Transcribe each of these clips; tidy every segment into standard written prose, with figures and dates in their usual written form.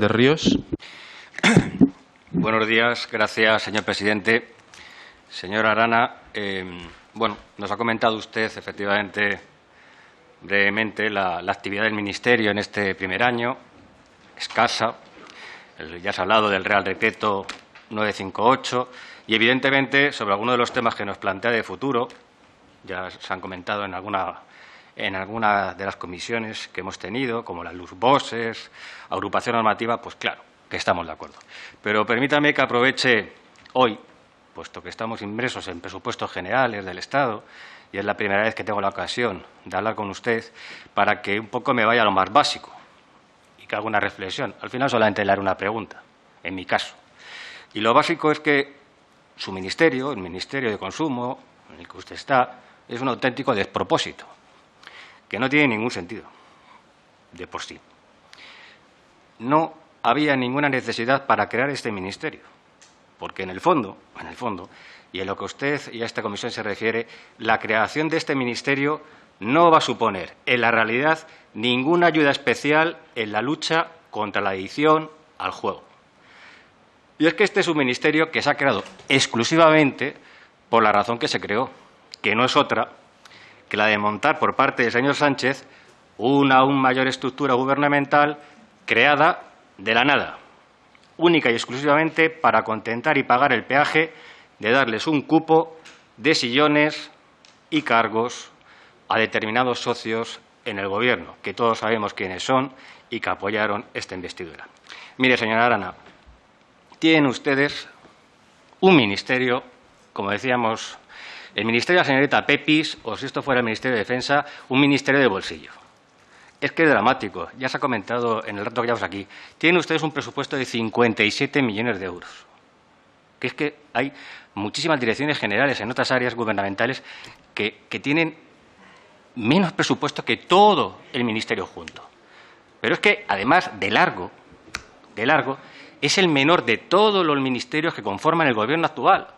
de Ríos. Buenos días. Gracias, señor presidente. Señora Arana, nos ha comentado usted, efectivamente, brevemente, la actividad del Ministerio en este primer año, escasa. Ya se ha hablado del Real Decreto 958 y, evidentemente, sobre algunos de los temas que nos plantea de futuro, ya se han comentado en alguna de las comisiones que hemos tenido, como las LUSBOSES, agrupación normativa, pues claro, que estamos de acuerdo. Pero permítame que aproveche hoy, puesto que estamos inmersos en presupuestos generales del Estado, y es la primera vez que tengo la ocasión de hablar con usted, para que un poco me vaya a lo más básico y que haga una reflexión. Al final solamente le haré una pregunta, en mi caso. Y lo básico es que su ministerio, el Ministerio de Consumo, en el que usted está, es un auténtico despropósito, que no tiene ningún sentido de por sí. No había ninguna necesidad para crear este ministerio, porque en el fondo, y en lo que usted y a esta comisión se refiere, la creación de este ministerio no va a suponer, en la realidad, ninguna ayuda especial en la lucha contra la adicción al juego. Y es que este es un ministerio que se ha creado exclusivamente por la razón que se creó, que no es otra que la de montar por parte del señor Sánchez una aún mayor estructura gubernamental creada de la nada, única y exclusivamente para contentar y pagar el peaje de darles un cupo de sillones y cargos a determinados socios en el Gobierno, que todos sabemos quiénes son y que apoyaron esta investidura. Mire, señora Arana, tienen ustedes un ministerio, como decíamos, el ministerio de la señorita Pepis, o si esto fuera el Ministerio de Defensa, un ministerio de bolsillo. Es que es dramático, ya se ha comentado en el rato que llevamos aquí. Tienen ustedes un presupuesto de 57 millones de euros. Que es que hay muchísimas direcciones generales en otras áreas gubernamentales que tienen menos presupuesto que todo el ministerio junto. Pero es que, además, de largo, es el menor de todos los ministerios que conforman el Gobierno actual.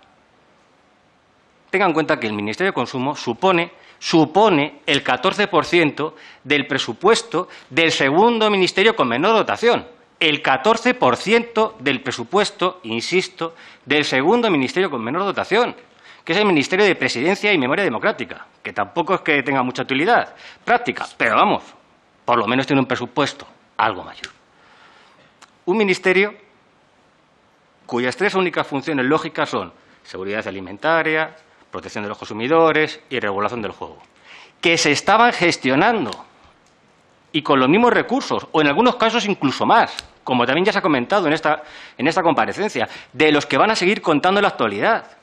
Tengan en cuenta que el Ministerio de Consumo supone el 14% del presupuesto del segundo ministerio con menor dotación. El 14% del presupuesto, insisto, del segundo ministerio con menor dotación, que es el Ministerio de Presidencia y Memoria Democrática, que tampoco es que tenga mucha utilidad práctica, pero vamos, por lo menos tiene un presupuesto algo mayor. Un ministerio cuyas tres únicas funciones lógicas son seguridad alimentaria, protección de los consumidores y regulación del juego, que se estaban gestionando y con los mismos recursos, o en algunos casos incluso más, como también ya se ha comentado en esta comparecencia, de los que van a seguir contando en la actualidad.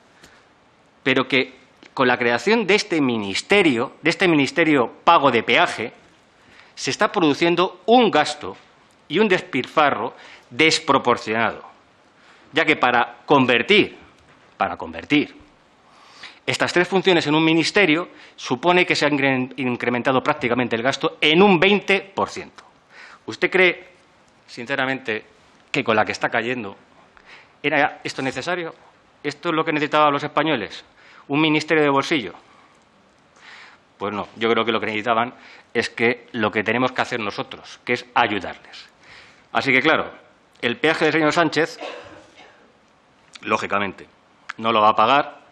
Pero que con la creación de este ministerio pago de peaje, se está produciendo un gasto y un despilfarro desproporcionado, ya que para convertir estas tres funciones en un ministerio supone que se ha incrementado prácticamente el gasto en un 20%. ¿Usted cree, sinceramente, que con la que está cayendo era esto necesario? ¿Esto es lo que necesitaban los españoles? ¿Un ministerio de bolsillo? Pues no, yo creo que lo que necesitaban es que lo que tenemos que hacer nosotros, que es ayudarles. Así que, claro, el peaje del señor Sánchez, lógicamente, no lo va a pagar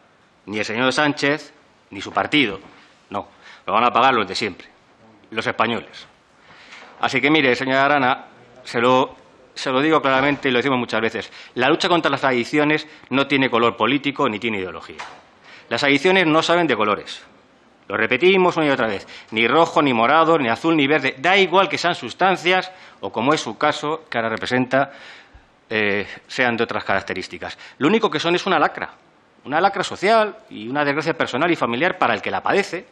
ni el señor Sánchez ni su partido. No, lo van a pagar los de siempre, los españoles. Así que, mire, señora Arana, se lo digo claramente y lo decimos muchas veces, la lucha contra las adicciones no tiene color político ni tiene ideología. Las adicciones no saben de colores. Lo repetimos una y otra vez. Ni rojo, ni morado, ni azul, ni verde. Da igual que sean sustancias o, como es su caso, que ahora representa, sean de otras características. Lo único que son es una lacra social y una desgracia personal y familiar para el que la padece.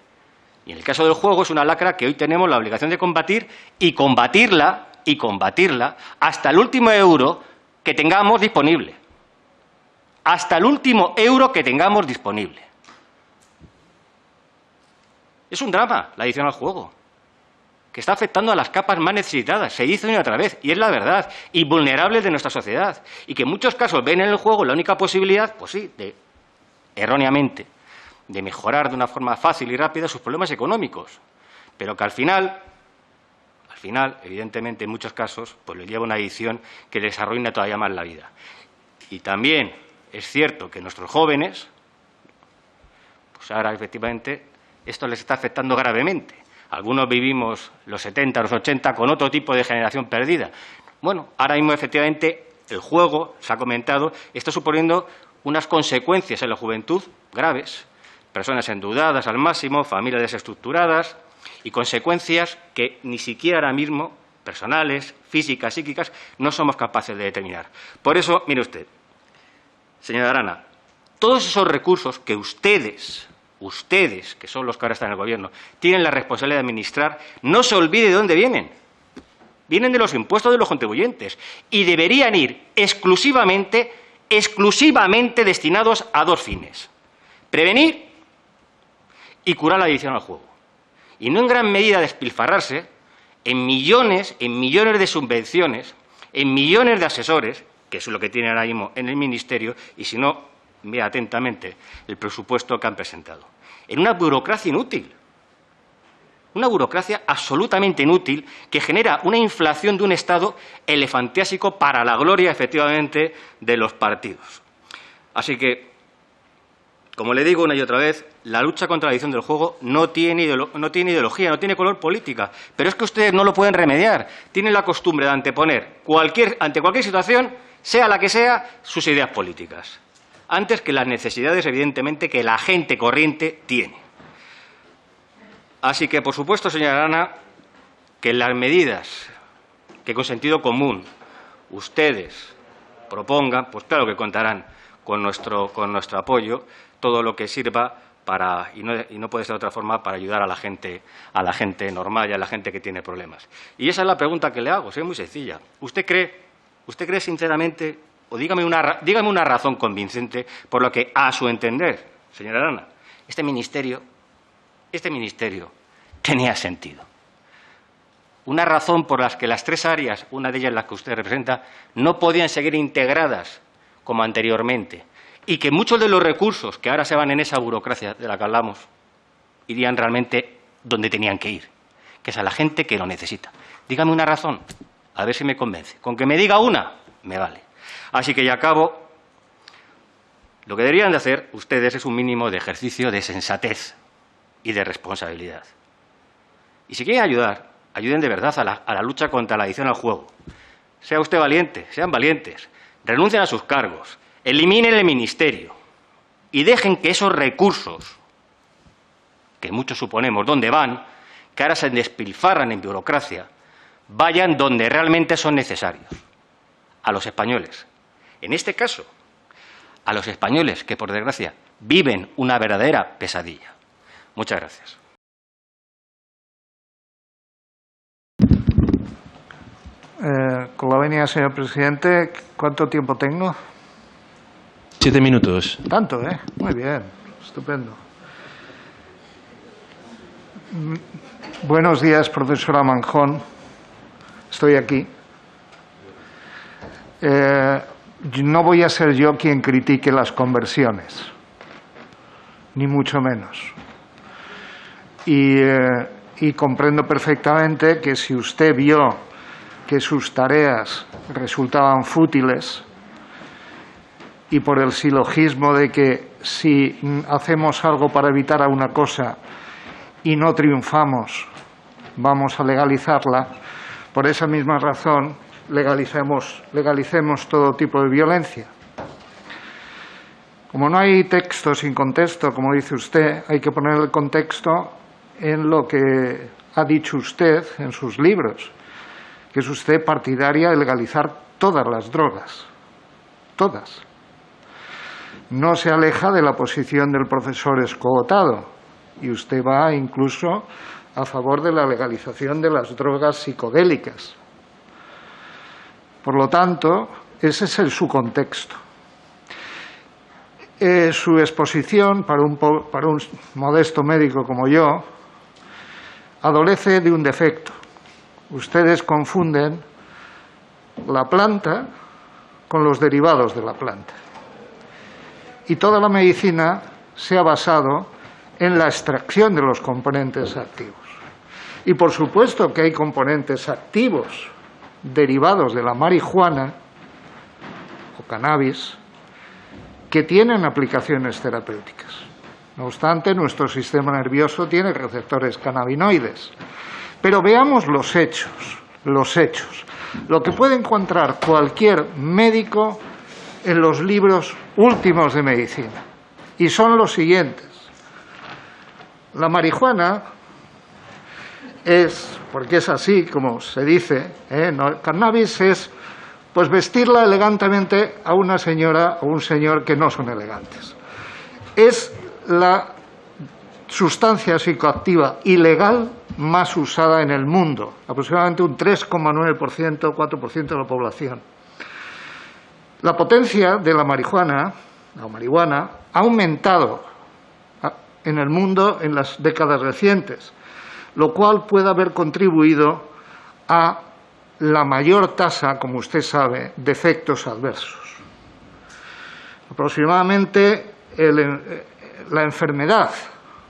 Y en el caso del juego es una lacra que hoy tenemos la obligación de combatir y combatirla hasta el último euro que tengamos disponible. Hasta el último euro que tengamos disponible. Es un drama la adicción al juego, que está afectando a las capas más necesitadas, se dice una y otra vez, y es la verdad, y vulnerables de nuestra sociedad, y que en muchos casos ven en el juego la única posibilidad, pues sí, erróneamente, de mejorar de una forma fácil y rápida sus problemas económicos, pero que al final final, evidentemente, en muchos casos, pues le lleva una adicción que les arruina todavía más la vida. Y también es cierto que nuestros jóvenes, pues ahora, efectivamente, esto les está afectando gravemente. Algunos vivimos los 70, los 80 con otro tipo de generación perdida. Bueno, ahora mismo, efectivamente, el juego, se ha comentado, está suponiendo unas consecuencias en la juventud graves. Personas endeudadas al máximo, familias desestructuradas y consecuencias que ni siquiera ahora mismo, personales, físicas, psíquicas, no somos capaces de determinar. Por eso, mire usted, señora Arana, todos esos recursos que ustedes, que son los que ahora están en el Gobierno, tienen la responsabilidad de administrar, no se olvide de dónde vienen. Vienen de los impuestos de los contribuyentes y deberían ir exclusivamente destinados a dos fines: prevenir y curar la adicción al juego. Y no en gran medida despilfarrarse en millones de subvenciones, en millones de asesores, que es lo que tienen ahora mismo en el Ministerio, y si no, vea atentamente el presupuesto que han presentado. En una burocracia inútil. Una burocracia absolutamente inútil que genera una inflación de un Estado elefantiásico para la gloria, efectivamente, de los partidos. Así que, como le digo una y otra vez, la lucha contra la adicción del juego no tiene ideología, no tiene color política. Pero es que ustedes no lo pueden remediar. Tienen la costumbre de anteponer ante cualquier situación, sea la que sea, sus ideas políticas, antes que las necesidades, evidentemente, que la gente corriente tiene. Así que, por supuesto, señora Arana, que las medidas que con sentido común ustedes propongan, pues claro que contarán con nuestro apoyo, todo lo que sirva para, y no puede ser de otra forma, para ayudar a la gente normal y a la gente que tiene problemas. Y esa es la pregunta que le hago, es muy sencilla. ¿Usted cree sinceramente, o dígame una razón convincente por la que, a su entender, señora Arana, este ministerio tenía sentido? Una razón por la que las tres áreas, una de ellas la que usted representa, no podían seguir integradas como anteriormente, y que muchos de los recursos que ahora se van en esa burocracia de la que hablamos irían realmente donde tenían que ir, que es a la gente que lo necesita. Dígame una razón, a ver si me convence. Con que me diga una, me vale. Así que ya acabo. Lo que deberían de hacer ustedes es un mínimo de ejercicio de sensatez y de responsabilidad. Y si quieren ayudar, ayuden de verdad a la lucha contra la adicción al juego. Sea usted valiente, sean valientes, renuncien a sus cargos, eliminen el ministerio y dejen que esos recursos, que muchos suponemos dónde van, que ahora se despilfarran en burocracia, vayan donde realmente son necesarios, a los españoles. En este caso, a los españoles que, por desgracia, viven una verdadera pesadilla. Muchas gracias. Con la venia, señor presidente, ¿cuánto tiempo tengo? 7 minutos. Tanto, ¿eh? Muy bien, estupendo. Buenos días, profesora Manjón. Estoy aquí. No voy a ser yo quien critique las conversiones, ni mucho menos. Y comprendo perfectamente que si usted vio que sus tareas resultaban fútiles y por el silogismo de que si hacemos algo para evitar a una cosa y no triunfamos, vamos a legalizarla, por esa misma razón legalicemos todo tipo de violencia. Como no hay texto sin contexto, como dice usted, hay que poner el contexto en lo que ha dicho usted en sus libros, que es usted partidaria de legalizar todas las drogas, todas. No se aleja de la posición del profesor Escogotado y usted va incluso a favor de la legalización de las drogas psicodélicas. Por lo tanto, ese es su contexto. Su exposición, para un modesto médico como yo, adolece de un defecto. Ustedes confunden la planta con los derivados de la planta. Y toda la medicina se ha basado en la extracción de los componentes activos. Y por supuesto que hay componentes activos derivados de la marihuana o cannabis que tienen aplicaciones terapéuticas. No obstante, nuestro sistema nervioso tiene receptores cannabinoides. Pero veamos los hechos, lo que puede encontrar cualquier médico en los libros últimos de medicina. Y son los siguientes. La marihuana es, porque es así como se dice, el cannabis es pues vestirla elegantemente a una señora o un señor que no son elegantes. Es la sustancia psicoactiva ilegal más usada en el mundo, aproximadamente un 3,9%, 4% de la población. La potencia de la marihuana ha aumentado en el mundo en las décadas recientes, lo cual puede haber contribuido a la mayor tasa, como usted sabe, de efectos adversos. Aproximadamente la enfermedad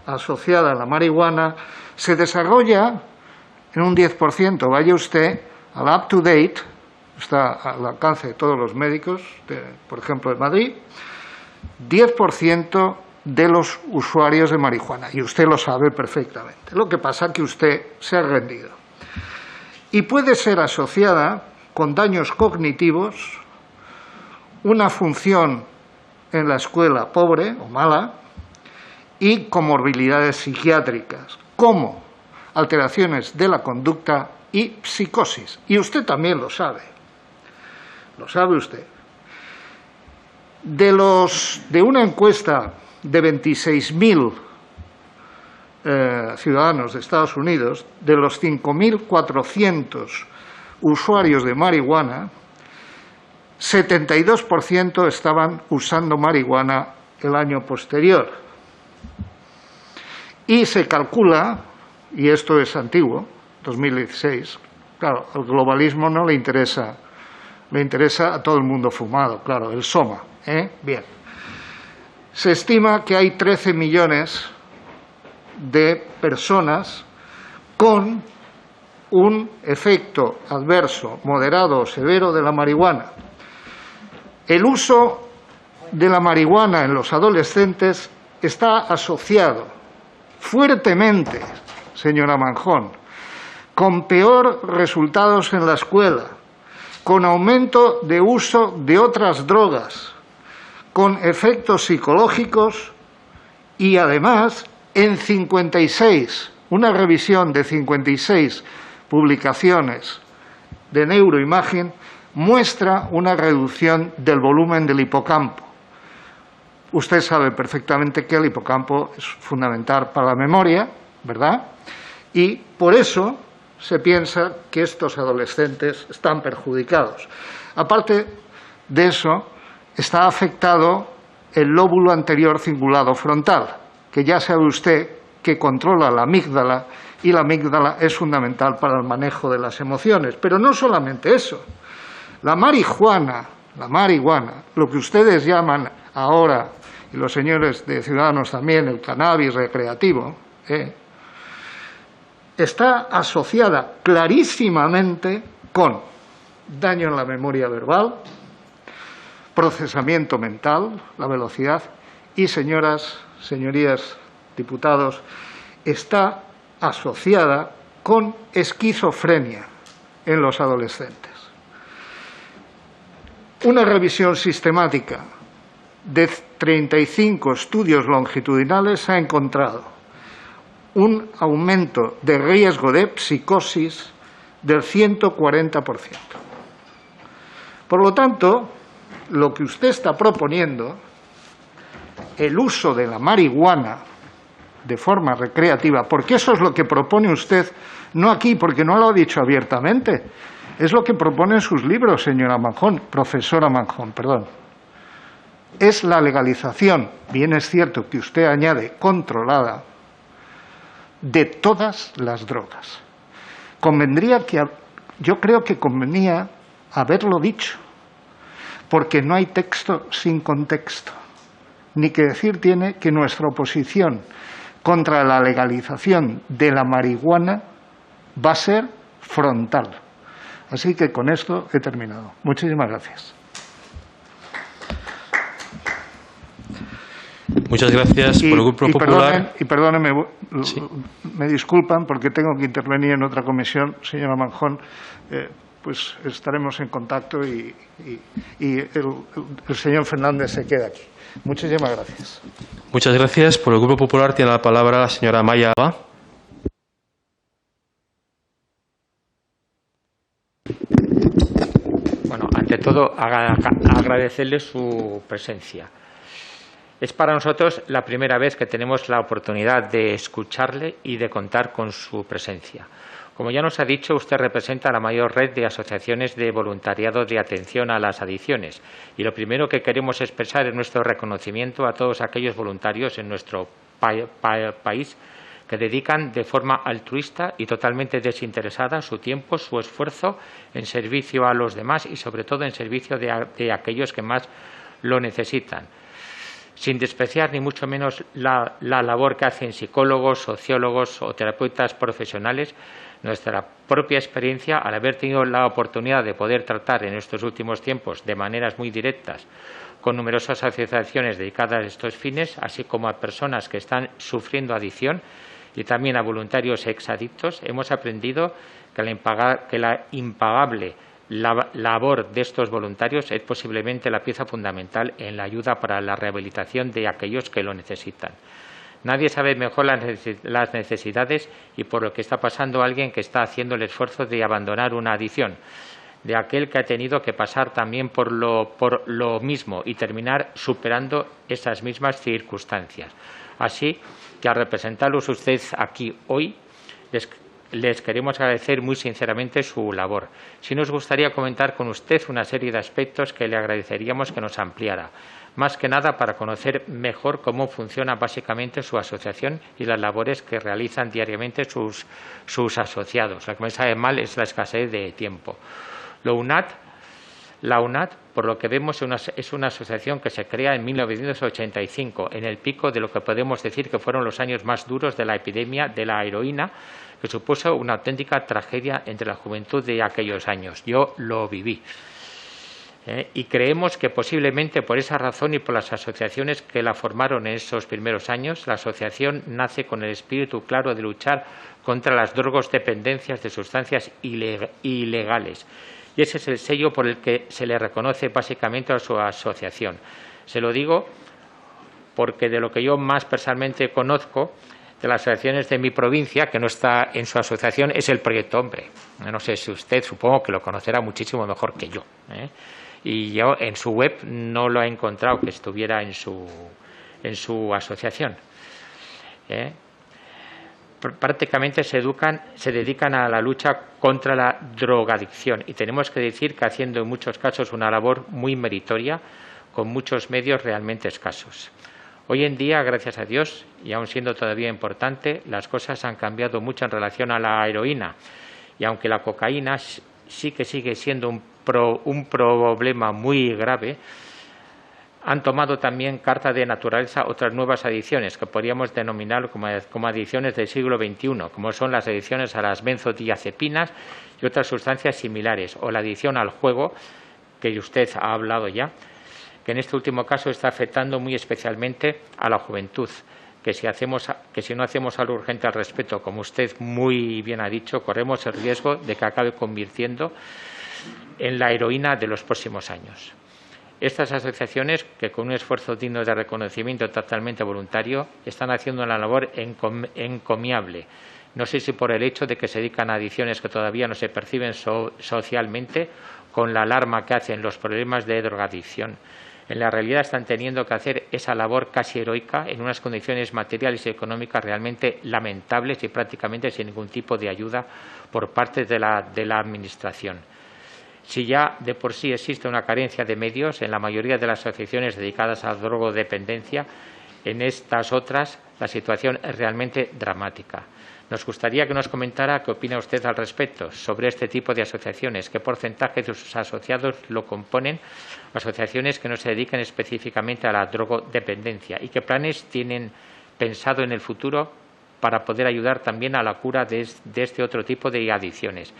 asociada a la marihuana se desarrolla en un 10%. Vaya usted al UpToDate, está al alcance de todos los médicos, por ejemplo, de Madrid, 10% de los usuarios de marihuana, y usted lo sabe perfectamente. Lo que pasa es que usted se ha rendido. Y puede ser asociada con daños cognitivos, una función en la escuela pobre o mala y comorbilidades psiquiátricas, como alteraciones de la conducta y psicosis. Y usted también lo sabe. Lo sabe usted. De una encuesta de 26.000 ciudadanos de Estados Unidos, de los 5.400 usuarios de marihuana, 72% estaban usando marihuana el año posterior. Y se calcula, y esto es antiguo, 2016, claro, al globalismo no le interesa, le interesa a todo el mundo fumado, claro, el SOMA, Bien. Se estima que hay 13 millones de personas con un efecto adverso moderado o severo de la marihuana. El uso de la marihuana en los adolescentes está asociado fuertemente, señora Manjón, con peor resultados en la escuela, con aumento de uso de otras drogas, con efectos psicológicos y además en 56, una revisión de 56 publicaciones de neuroimagen muestra una reducción del volumen del hipocampo. Usted sabe perfectamente que el hipocampo es fundamental para la memoria, ¿verdad? Y por eso se piensa que estos adolescentes están perjudicados. Aparte de eso, está afectado el lóbulo anterior cingulado frontal, que ya sabe usted que controla la amígdala, y la amígdala es fundamental para el manejo de las emociones. Pero no solamente eso. La marihuana, lo que ustedes llaman ahora, y los señores de Ciudadanos también, el cannabis recreativo, está asociada clarísimamente con daño en la memoria verbal, procesamiento mental, la velocidad, y señorías diputados, está asociada con esquizofrenia en los adolescentes. Una revisión sistemática de 35 estudios longitudinales ha encontrado un aumento de riesgo de psicosis del 140%. Por lo tanto, lo que usted está proponiendo, el uso de la marihuana de forma recreativa, porque eso es lo que propone usted, no aquí, porque no lo ha dicho abiertamente, es lo que propone en sus libros, señora Manjón, profesora Manjón, perdón. Es la legalización, bien es cierto que usted añade controlada, de todas las drogas. Yo creo que convenía haberlo dicho, porque no hay texto sin contexto. Ni que decir tiene que nuestra oposición contra la legalización de la marihuana va a ser frontal. Así que con esto he terminado. Muchísimas gracias. Muchas gracias por el Grupo Popular. Perdónenme, Sí. me disculpan porque tengo que intervenir en otra comisión, señora Manjón. Pues estaremos en contacto y el señor Fernández se queda aquí. Muchísimas gracias. Muchas gracias. Por el Grupo Popular tiene la palabra la señora Maya Alba. Bueno, ante todo, agradecerle su presencia. Es para nosotros la primera vez que tenemos la oportunidad de escucharle y de contar con su presencia. Como ya nos ha dicho, usted representa la mayor red de asociaciones de voluntariado de atención a las adicciones. Y lo primero que queremos expresar es nuestro reconocimiento a todos aquellos voluntarios en nuestro país que dedican de forma altruista y totalmente desinteresada su tiempo, su esfuerzo en servicio a los demás y, sobre todo, en servicio de aquellos que más lo necesitan. Sin despreciar ni mucho menos la labor que hacen psicólogos, sociólogos o terapeutas profesionales, nuestra propia experiencia, al haber tenido la oportunidad de poder tratar en estos últimos tiempos de maneras muy directas con numerosas asociaciones dedicadas a estos fines, así como a personas que están sufriendo adicción y también a voluntarios exadictos, hemos aprendido que la impagable labor de estos voluntarios es posiblemente la pieza fundamental en la ayuda para la rehabilitación de aquellos que lo necesitan. Nadie sabe mejor las necesidades y por lo que está pasando alguien que está haciendo el esfuerzo de abandonar una adicción, de aquel que ha tenido que pasar también por lo mismo y terminar superando esas mismas circunstancias. Así que al representarlos usted aquí hoy, les queremos agradecer muy sinceramente su labor. Sí nos gustaría comentar con usted una serie de aspectos que le agradeceríamos que nos ampliara, más que nada para conocer mejor cómo funciona básicamente su asociación y las labores que realizan diariamente sus asociados. Lo que me sabe mal es la escasez de tiempo. La UNAD, por lo que vemos, es una asociación que se crea en 1985, en el pico de lo que podemos decir que fueron los años más duros de la epidemia de la heroína, que supuso una auténtica tragedia entre la juventud de aquellos años. Yo lo viví. Y creemos que posiblemente por esa razón y por las asociaciones que la formaron en esos primeros años, la asociación nace con el espíritu claro de luchar contra las drogodependencias de sustancias ilegales. Y ese es el sello por el que se le reconoce básicamente a su asociación. Se lo digo porque de lo que yo más personalmente conozco de las asociaciones de mi provincia, que no está en su asociación, es el Proyecto Hombre. No sé si usted, supongo que lo conocerá muchísimo mejor que yo. Y yo en su web no lo he encontrado que estuviera en su asociación. Prácticamente se dedican a la lucha contra la drogadicción y tenemos que decir que haciendo en muchos casos una labor muy meritoria con muchos medios realmente escasos. Hoy en día, gracias a Dios, y aun siendo todavía importante, las cosas han cambiado mucho en relación a la heroína y aunque la cocaína sí que sigue siendo un problema muy grave, han tomado también carta de naturaleza otras nuevas adicciones que podríamos denominar como adicciones del siglo XXI, como son las adicciones a las benzodiazepinas y otras sustancias similares, o la adicción al juego, que usted ha hablado ya, que en este último caso está afectando muy especialmente a la juventud, que si no hacemos algo urgente al respecto, como usted muy bien ha dicho, corremos el riesgo de que acabe convirtiendo en la heroína de los próximos años. Estas asociaciones, que con un esfuerzo digno de reconocimiento totalmente voluntario, están haciendo una labor encomiable. No sé si por el hecho de que se dedican a adicciones que todavía no se perciben socialmente, con la alarma que hacen los problemas de drogadicción. En la realidad están teniendo que hacer esa labor casi heroica en unas condiciones materiales y económicas realmente lamentables y prácticamente sin ningún tipo de ayuda por parte de la Administración. Si ya de por sí existe una carencia de medios en la mayoría de las asociaciones dedicadas a drogodependencia, en estas otras la situación es realmente dramática. Nos gustaría que nos comentara qué opina usted al respecto sobre este tipo de asociaciones, qué porcentaje de sus asociados lo componen, asociaciones que no se dediquen específicamente a la drogodependencia y qué planes tienen pensado en el futuro para poder ayudar también a la cura de este otro tipo de adicciones.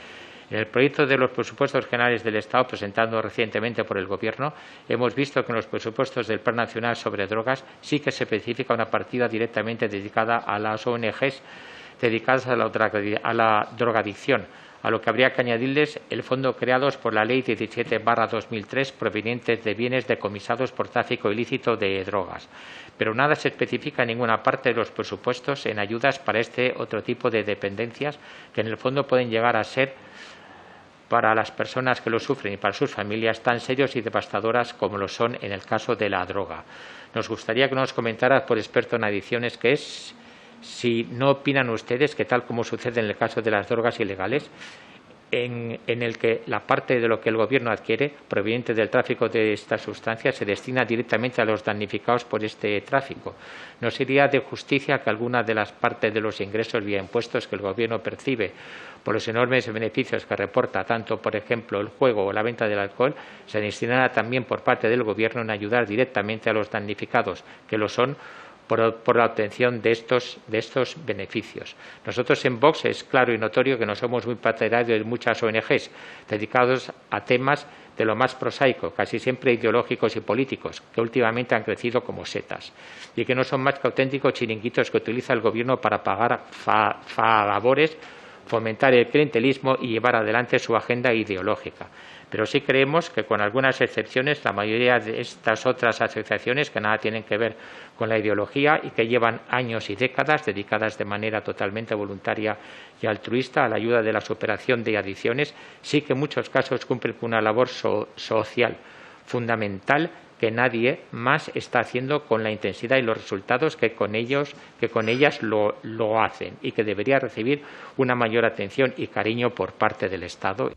En el proyecto de los presupuestos generales del Estado, presentado recientemente por el Gobierno, hemos visto que en los presupuestos del Plan Nacional sobre Drogas sí que se especifica una partida directamente dedicada a las ONGs dedicadas a la drogadicción, a lo que habría que añadirles el fondo creado por la Ley 17/2003 provenientes de bienes decomisados por tráfico ilícito de drogas. Pero nada se especifica en ninguna parte de los presupuestos en ayudas para este otro tipo de dependencias que en el fondo pueden llegar a ser, para las personas que lo sufren y para sus familias, tan serios y devastadoras como lo son en el caso de la droga. Nos gustaría que nos comentara, por experto en adicciones, qué es, si no opinan ustedes que, tal como sucede en el caso de las drogas ilegales, en el que la parte de lo que el Gobierno adquiere proveniente del tráfico de estas sustancias se destina directamente a los damnificados por este tráfico. ¿No sería de justicia que alguna de las partes de los ingresos vía impuestos que el Gobierno percibe por los enormes beneficios que reporta tanto, por ejemplo, el juego o la venta del alcohol, se destinara también por parte del Gobierno en ayudar directamente a los damnificados, que lo son, por la obtención de estos beneficios? Nosotros en Vox es claro y notorio que no somos muy partidarios de muchas ONGs dedicados a temas de lo más prosaico, casi siempre ideológicos y políticos, que últimamente han crecido como setas y que no son más que auténticos chiringuitos que utiliza el Gobierno para pagar favores, fomentar el clientelismo y llevar adelante su agenda ideológica. Pero sí creemos que, con algunas excepciones, la mayoría de estas otras asociaciones que nada tienen que ver con la ideología y que llevan años y décadas dedicadas de manera totalmente voluntaria y altruista a la ayuda de la superación de adicciones, sí que en muchos casos cumplen con una labor social fundamental que nadie más está haciendo con la intensidad y los resultados que con ellas lo hacen, y que debería recibir una mayor atención y cariño por parte del Estado.